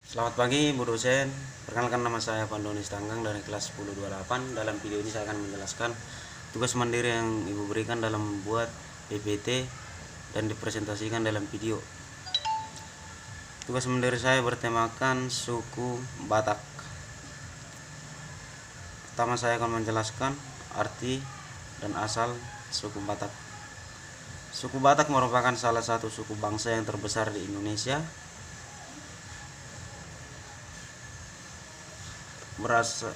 Selamat pagi Bu dosen, perkenalkan nama saya Pandonis Tanggang dari kelas 1028. Dalam video ini saya akan menjelaskan tugas mandiri yang Ibu berikan dalam membuat PPT dan dipresentasikan dalam video. Tugas mandiri saya bertemakan suku Batak. Pertama saya akan menjelaskan arti dan asal suku Batak. Suku Batak merupakan salah satu suku bangsa yang terbesar di Indonesia. Berasa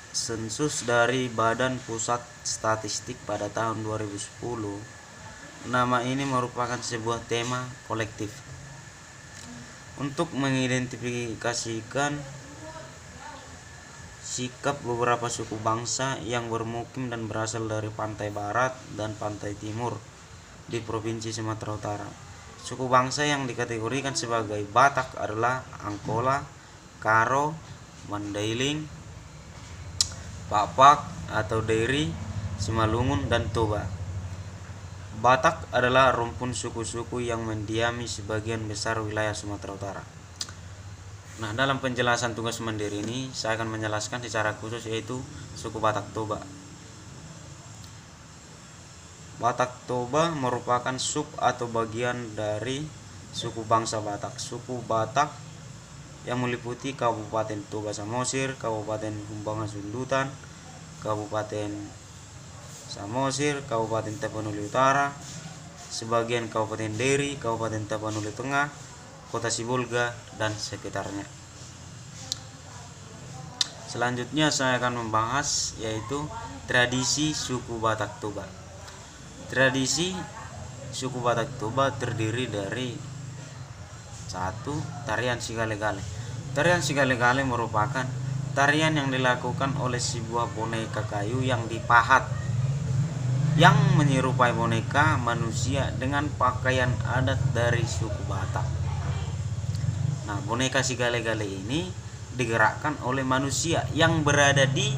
sensus dari Badan Pusat Statistik pada tahun 2010, nama ini merupakan sebuah tema kolektif untuk mengidentifikasikan sikap beberapa suku bangsa yang bermukim dan berasal dari pantai barat dan pantai timur di Provinsi Sumatera Utara. Suku bangsa yang dikategorikan sebagai Batak adalah Angkola, Karo, Mandailing, Papak atau Dairi, Simalungun, dan Toba. Batak adalah rumpun suku-suku yang mendiami sebagian besar wilayah Sumatera Utara. Nah, dalam penjelasan tugas mandiri ini saya akan menjelaskan secara khusus yaitu suku Batak Toba. Batak Toba merupakan sub atau bagian dari suku bangsa Batak. Suku Batak yang meliputi Kabupaten Toba Samosir, Kabupaten Humbangan Sundutan, Kabupaten Samosir, Kabupaten Tapanuli Utara, sebagian Kabupaten Dairi, Kabupaten Tapanuli Tengah, Kota Sibolga, dan sekitarnya. Selanjutnya saya akan membahas yaitu tradisi suku Batak Toba. Tradisi suku Batak Toba terdiri dari 1. Tarian Sigale-gale. Tarian Sigale-gale merupakan tarian yang dilakukan oleh sebuah boneka kayu yang dipahat yang menyerupai boneka manusia dengan pakaian adat dari suku Batak. Nah, boneka Sigale-gale ini digerakkan oleh manusia yang berada di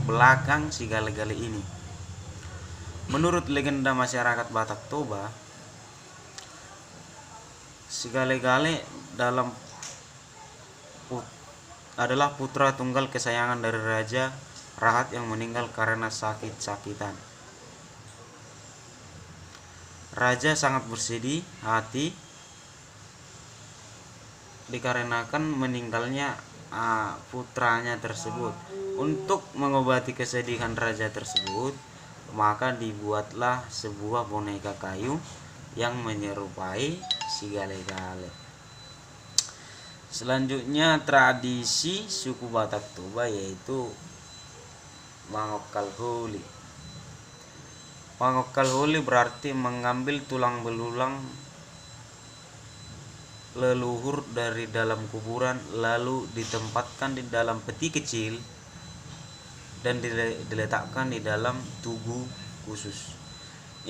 belakang Sigale-gale ini. Menurut legenda masyarakat Batak Toba, Sigale-gale adalah putra tunggal kesayangan dari Raja Rahat yang meninggal karena sakit-sakitan. Raja sangat bersedih hati dikarenakan meninggalnya putranya tersebut. Untuk mengobati kesedihan raja tersebut, maka dibuatlah sebuah boneka kayu yang menyerupai Sigale-gale. Selanjutnya tradisi suku Batak Toba yaitu Mangok Kalhuli. Mangok Kalhuli berarti mengambil tulang belulang leluhur dari dalam kuburan lalu ditempatkan di dalam peti kecil dan diletakkan di dalam tugu khusus.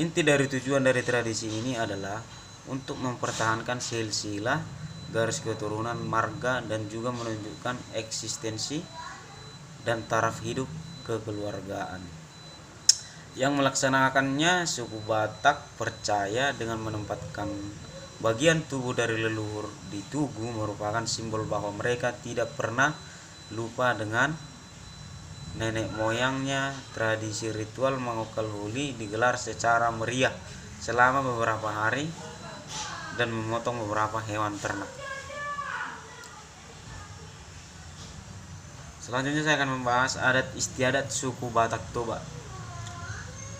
Inti dari tujuan dari tradisi ini adalah untuk mempertahankan silsilah garis keturunan marga dan juga menunjukkan eksistensi dan taraf hidup kekeluargaan. Yang melaksanakannya suku Batak percaya dengan menempatkan bagian tubuh dari leluhur di tugu merupakan simbol bahwa mereka tidak pernah lupa dengan nenek moyangnya. Tradisi ritual Mangok Kalhuli digelar secara meriah selama beberapa hari dan memotong beberapa hewan ternak. Selanjutnya saya akan membahas adat istiadat suku Batak Toba.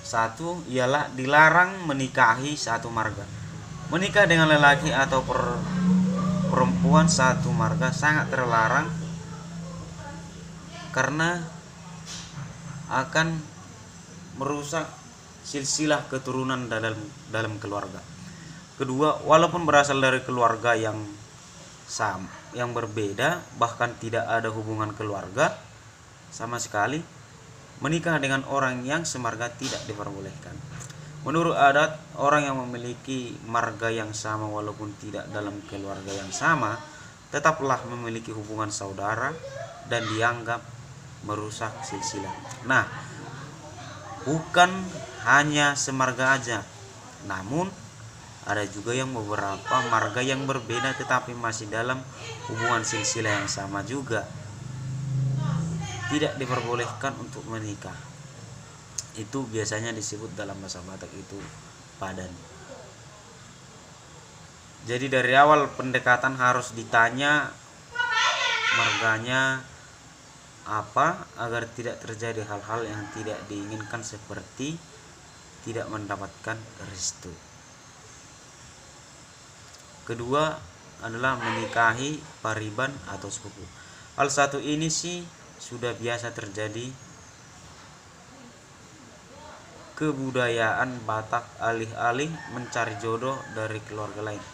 1. Ialah dilarang menikahi satu marga. Menikah dengan lelaki atau perempuan satu marga sangat terlarang karena akan merusak silsilah keturunan dalam keluarga. Kedua, walaupun berasal dari keluarga yang berbeda, bahkan tidak ada hubungan keluarga sama sekali, menikah dengan orang yang semarga tidak diperbolehkan. Menurut adat, orang yang memiliki marga yang sama walaupun tidak dalam keluarga yang sama, tetaplah memiliki hubungan saudara dan dianggap merusak silsilah. Nah, bukan hanya semarga aja, namun Ada juga yang beberapa marga yang berbeda tetapi masih dalam hubungan silsilah yang sama juga tidak diperbolehkan untuk menikah. Itu biasanya disebut dalam bahasa Batak itu padan. Jadi dari awal pendekatan harus ditanya marganya apa agar tidak terjadi hal-hal yang tidak diinginkan seperti tidak mendapatkan restu. Kedua adalah menikahi pariban atau sepupu. Hal satu ini sih sudah biasa terjadi. Kebudayaan Batak alih-alih mencari jodoh dari keluarga lain,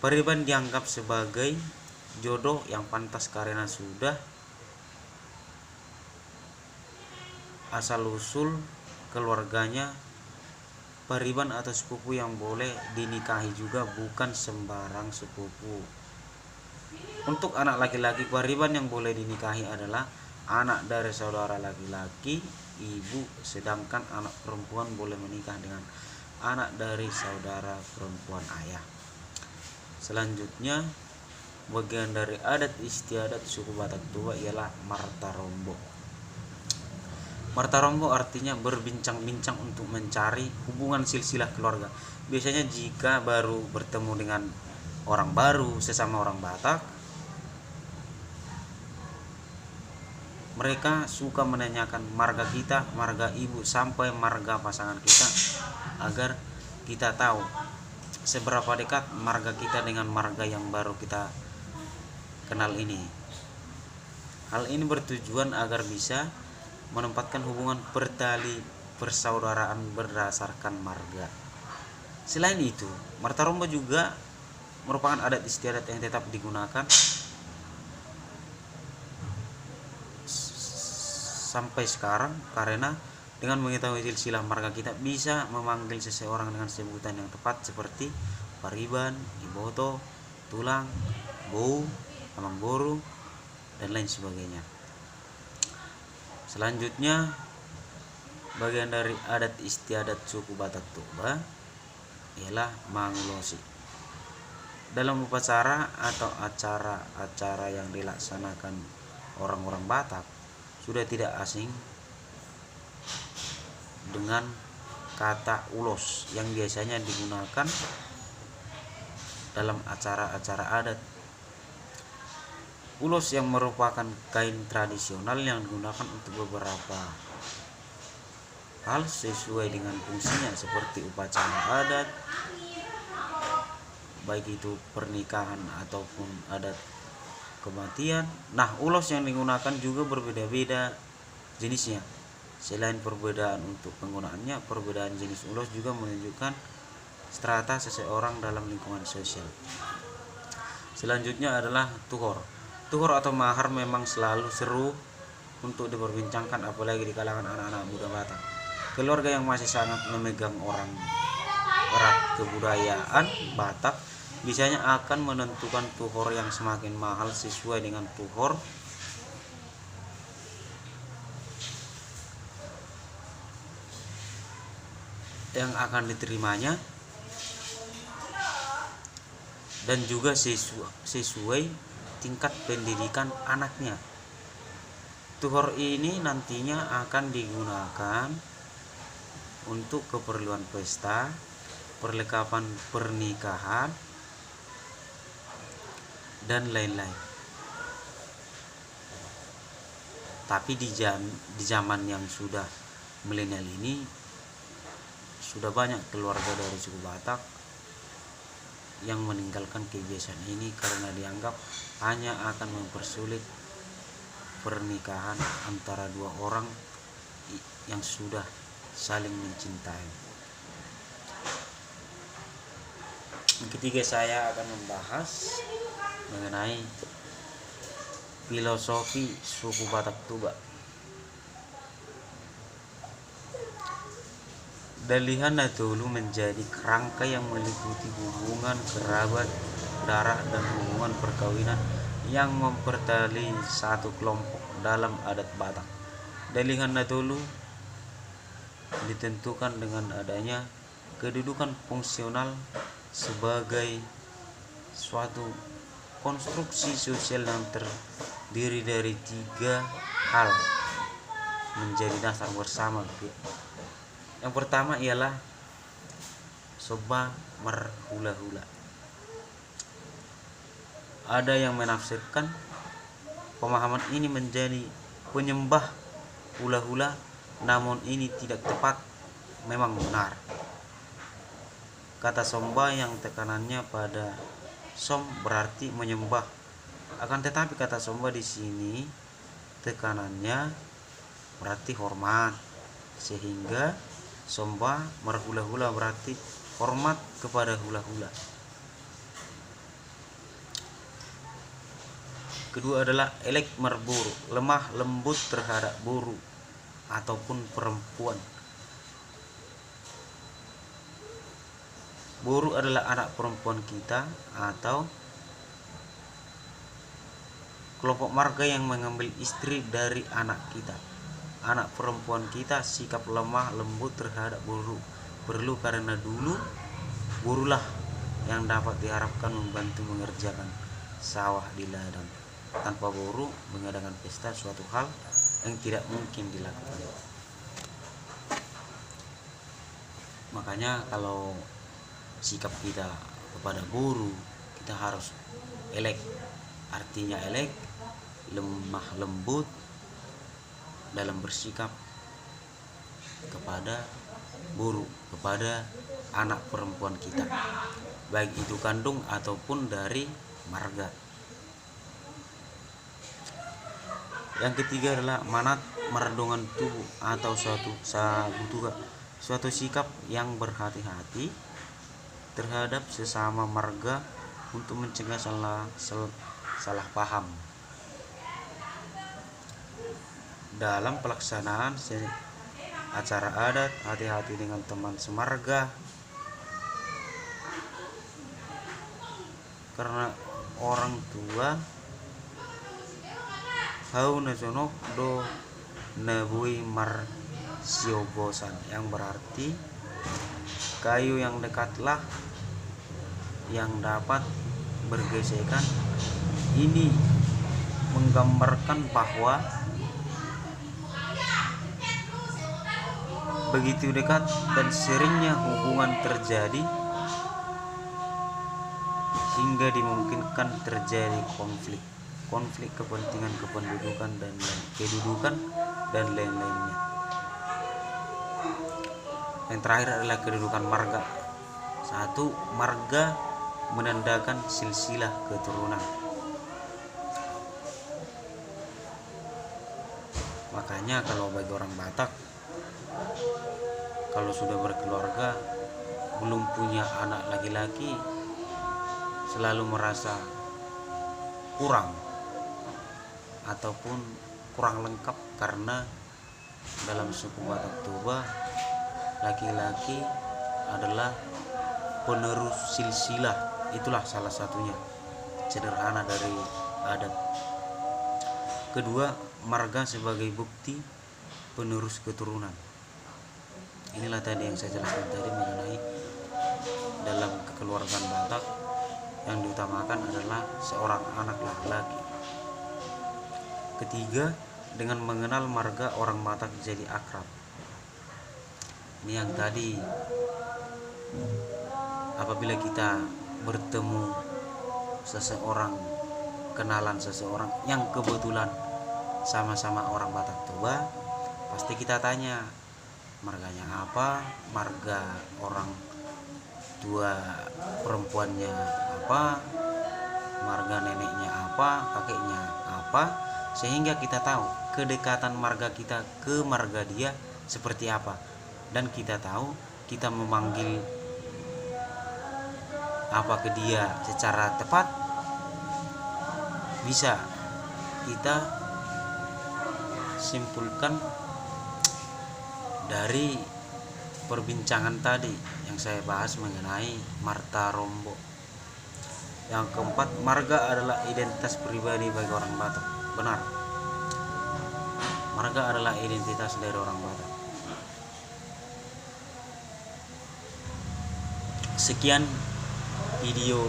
pariban dianggap sebagai jodoh yang pantas karena sudah asal-usul keluarganya. Pariban atau sepupu yang boleh dinikahi juga bukan sembarang sepupu. Untuk anak laki-laki, pariban yang boleh dinikahi adalah anak dari saudara laki-laki ibu, sedangkan anak perempuan boleh menikah dengan anak dari saudara perempuan ayah. Selanjutnya, bagian dari adat istiadat suku Batak Toba ialah martarombo. Martarombo artinya berbincang-bincang untuk mencari hubungan silsilah keluarga. Biasanya jika baru bertemu dengan orang baru sesama orang Batak, mereka suka menanyakan marga kita, marga ibu, sampai marga pasangan kita agar kita tahu seberapa dekat marga kita dengan marga yang baru kita kenal ini. Hal ini bertujuan agar bisa menempatkan hubungan bertali persaudaraan berdasarkan marga. Selain itu, martarombo juga merupakan adat istiadat yang tetap digunakan sampai sekarang karena dengan mengetahui silsilah marga kita bisa memanggil seseorang dengan sebutan yang tepat seperti pariban, iboto, tulang, bou, amangboru, dan lain sebagainya. Selanjutnya, bagian dari adat istiadat suku Batak Toba ialah mangulosi. Dalam upacara atau acara-acara yang dilaksanakan orang-orang Batak, sudah tidak asing dengan kata ulos yang biasanya digunakan dalam acara-acara adat. Ulos yang merupakan kain tradisional yang digunakan untuk beberapa hal sesuai dengan fungsinya seperti upacara adat, baik itu pernikahan ataupun adat kematian. Nah, ulos yang digunakan juga berbeda-beda jenisnya. Selain perbedaan untuk penggunaannya, perbedaan jenis ulos juga menunjukkan strata seseorang dalam lingkungan sosial. Selanjutnya adalah tuhor. Tuhor atau mahar memang selalu seru untuk diperbincangkan, apalagi di kalangan anak-anak muda Batak. Keluarga yang masih sangat memegang orang erat kebudayaan Batak biasanya akan menentukan tuhor yang semakin mahal sesuai dengan tuhor yang akan diterimanya dan juga sesuai tingkat pendidikan anaknya. Tuhor ini nantinya akan digunakan untuk keperluan pesta, perlengkapan pernikahan, dan lain-lain. Tapi di zaman yang sudah milenial ini, sudah banyak keluarga dari suku Batak yang meninggalkan kebiasaan ini karena dianggap hanya akan mempersulit pernikahan antara dua orang yang sudah saling mencintai. Yang ketiga, saya akan membahas mengenai filosofi suku Batak Toba. Dalihan dahulu menjadi kerangka yang meliputi hubungan kerabat, darah, dan hubungan perkawinan yang mempertali satu kelompok dalam adat Batak. Dalihan dahulu ditentukan dengan adanya kedudukan fungsional sebagai suatu konstruksi sosial yang terdiri dari 3 hal menjadi dasar bersama. Yang pertama ialah Soba merhula-hula. Ada yang menafsirkan pemahaman ini menjadi penyembah hula-hula, namun ini tidak tepat. Memang benar, kata somba yang tekanannya pada som berarti menyembah. Akan tetapi kata somba di sini tekanannya berarti hormat, sehingga somba merhula-hula berarti hormat kepada hula-hula. Kedua adalah elek merburu, lemah lembut terhadap buru ataupun perempuan. Buru adalah anak perempuan kita atau kelompok marga yang mengambil istri dari anak kita. Anak perempuan kita sikap lemah lembut terhadap buru perlu, karena dulu burulah yang dapat diharapkan membantu mengerjakan sawah di ladang. Tanpa buru mengadakan pesta suatu hal yang tidak mungkin dilakukan. Makanya kalau sikap kita kepada buru, kita harus elek. Artinya elek, lemah lembut dalam bersikap kepada buru, kepada anak perempuan kita, baik itu kandung ataupun dari marga. Yang ketiga adalah manat meredongan tubuh atau suatu sabutuha, suatu sikap yang berhati-hati terhadap sesama marga untuk mencegah salah paham dalam pelaksanaan acara adat. Hati-hati dengan teman semarga, karena orang tua hau nasonok do nabui mar siogosan, yang berarti kayu yang dekatlah yang dapat bergesekan. Ini menggambarkan bahwa begitu dekat dan seringnya hubungan terjadi hingga dimungkinkan terjadi konflik kepentingan, kependudukan dan lain-lainnya. Yang terakhir adalah kedudukan marga. 1. Marga menandakan silsilah keturunan. Makanya kalau bagi orang Batak, kalau sudah berkeluarga belum punya anak laki-laki, selalu merasa kurang ataupun kurang lengkap, karena dalam suku Batak Toba laki-laki adalah penerus silsilah. Itulah salah satunya, sederhana dari adat. Kedua, marga sebagai bukti penerus keturunan. Inilah tadi yang saya jelaskan tadi mengenai dalam kekeluargaan Batak yang diutamakan adalah seorang anak laki-laki. Ketiga, dengan mengenal marga orang Batak jadi akrab. Ini yang tadi, apabila kita bertemu seseorang, kenalan seseorang yang kebetulan sama-sama orang Batak Toba, pasti kita tanya marganya apa, marga orang tua perempuannya apa, marga neneknya apa, kakeknya apa, sehingga kita tahu kedekatan marga kita ke marga dia seperti apa, dan kita tahu kita memanggil apa ke dia secara tepat. Bisa kita simpulkan dari perbincangan tadi yang saya bahas mengenai Marta Rombo. Yang keempat, marga adalah identitas pribadi bagi orang Batak. Benar, marga adalah identitas dari orang Batak. Sekian video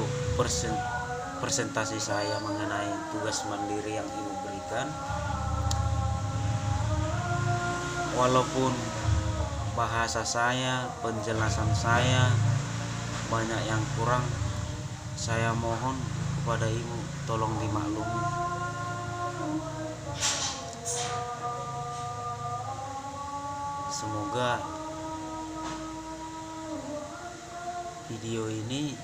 presentasi saya mengenai tugas mandiri yang Ibu berikan. Walaupun bahasa saya, penjelasan saya banyak yang kurang, saya mohon kepada Ibu tolong dimaklumi. Semoga video ini